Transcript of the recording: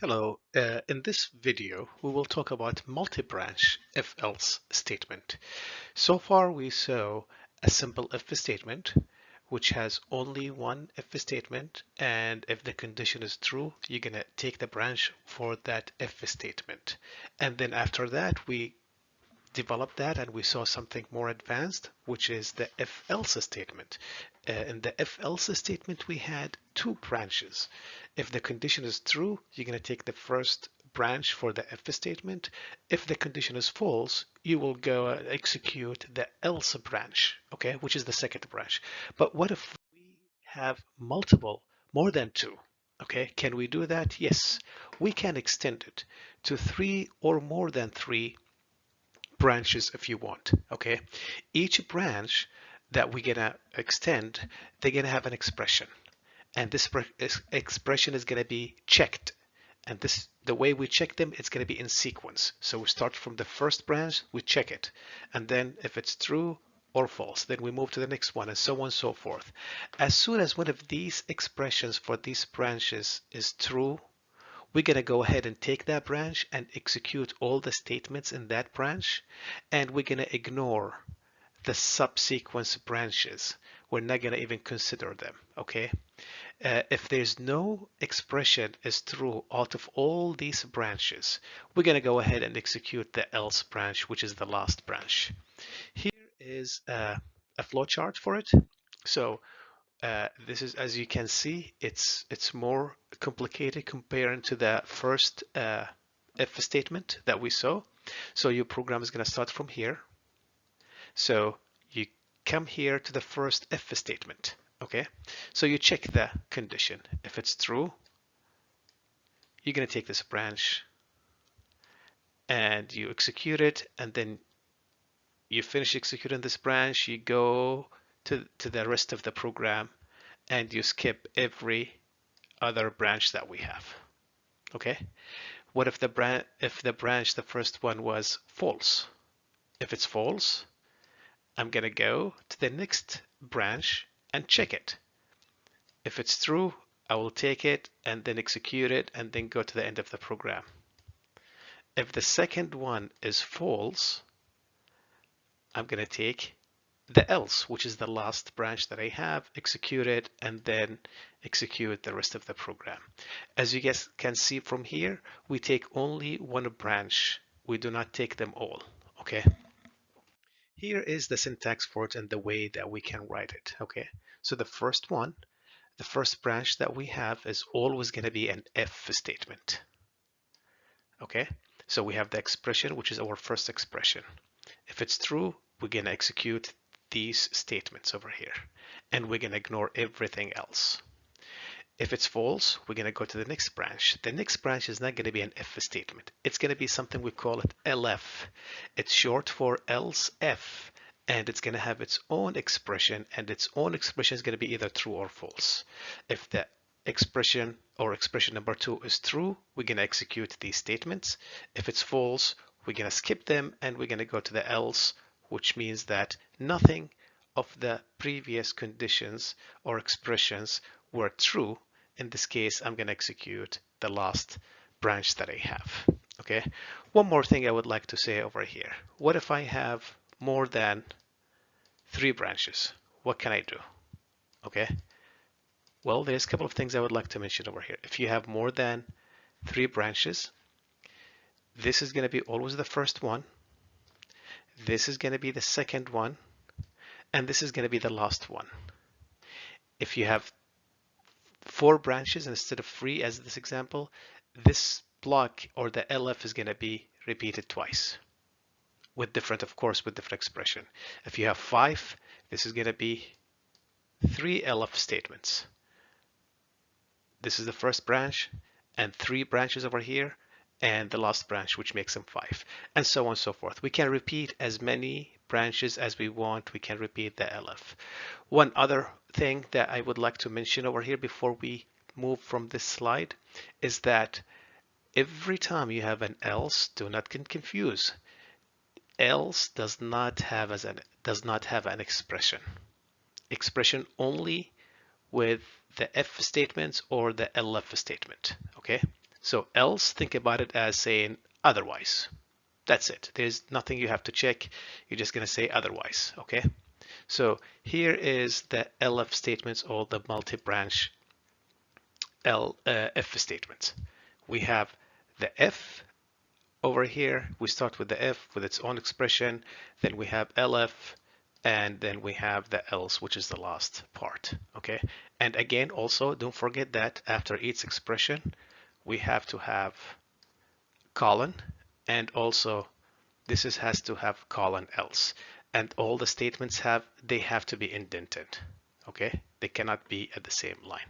Hello, in this video we will talk about multi-branch if-else statement. So far we saw a simple if statement which has only one if statement, and if the condition is true you're gonna take the branch for that if statement. And then after that we developed that and we saw something more advanced, which is the if-else statement. In the if-else statement, we had two branches. If the condition is true, you're going to take the first branch for the if statement. If the condition is false, you will go and execute the else branch, okay, which is the second branch. But what if we have more than two? Okay, can we do that? Yes, we can extend it to three or more than three branches if you want. Okay, each branch that we're gonna extend, they're gonna have an expression, and this expression is gonna be checked. And this, the way we check them, it's gonna be in sequence. So we start from the first branch, we check it, and then if it's true or false, then we move to the next one, and so on and so forth. As soon as one of these expressions for these branches is true, we're going to go ahead and take that branch and execute all the statements in that branch, and we're going to ignore the subsequent branches. We're not going to even consider them, okay? If there's no expression is true out of all these branches, we're going to go ahead and execute the else branch, which is the last branch. Here is a flowchart for it. So this is, as you can see, it's more complicated compared to the first if statement that we saw. So your program is going to start from here. So you come here to the first if statement. Okay, so you check the condition. If it's true, you're going to take this branch and you execute it, and then you finish executing this branch, you go to the rest of the program and you skip every other branch that we have. Okay, what if the branch, the first one, was false? If it's false, I'm gonna go to the next branch and check it. If it's true, I will take it and then execute it and then go to the end of the program. If the second one is false, I'm gonna take the else, which is the last branch that I have, execute it, and then execute the rest of the program. As you guys can see from here, we take only one branch. We do not take them all, okay? Here is the syntax for it and the way that we can write it, okay? So the first one, the first branch that we have is always going to be an if statement, okay? So we have the expression, which is our first expression. If it's true, we're going to execute these statements over here, and we're going to ignore everything else. If it's false, we're going to go to the next branch. The next branch is not going to be an if statement. It's going to be something we call it LF. It's short for else if, and it's going to have its own expression, and its own expression is going to be either true or false. If the expression or expression number 2 is true, we're going to execute these statements. If it's false, we're going to skip them and we're going to go to the else, which means that nothing of the previous conditions or expressions were true. In this case, I'm going to execute the last branch that I have. Okay. One more thing I would like to say over here. What if I have more than 3 branches? What can I do? Okay. Well, there's a couple of things I would like to mention over here. If you have more than 3 branches, this is going to be always the first one. This is going to be the second one, and this is going to be the last one. If you have 4 branches instead of 3 as this example, this block or the LF is going to be repeated twice with different, of course, with different expression. If you have 5, this is going to be 3 LF statements. This is the first branch and 3 branches over here, and the last branch, which makes them 5, and so on and so forth. We can repeat as many branches as we want. We can repeat the LF. One other thing that I would like to mention over here before we move from this slide is that every time you have an else, do not get confused. Else does not have an expression. Expression only with the if statements or the LF statement. Okay, So else, think about it as saying otherwise. That's it. There's nothing you have to check. You're just going to say otherwise. Okay. So here is the elif statements, or the multi-branch if statements. We have the if over here. We start with the if with its own expression. Then we have elif, and then we have the else, which is the last part. Okay. And again, also don't forget that after each expression, we have to have colon, and also has to have colon else. And all the statements have to be indented. Okay, they cannot be at the same line.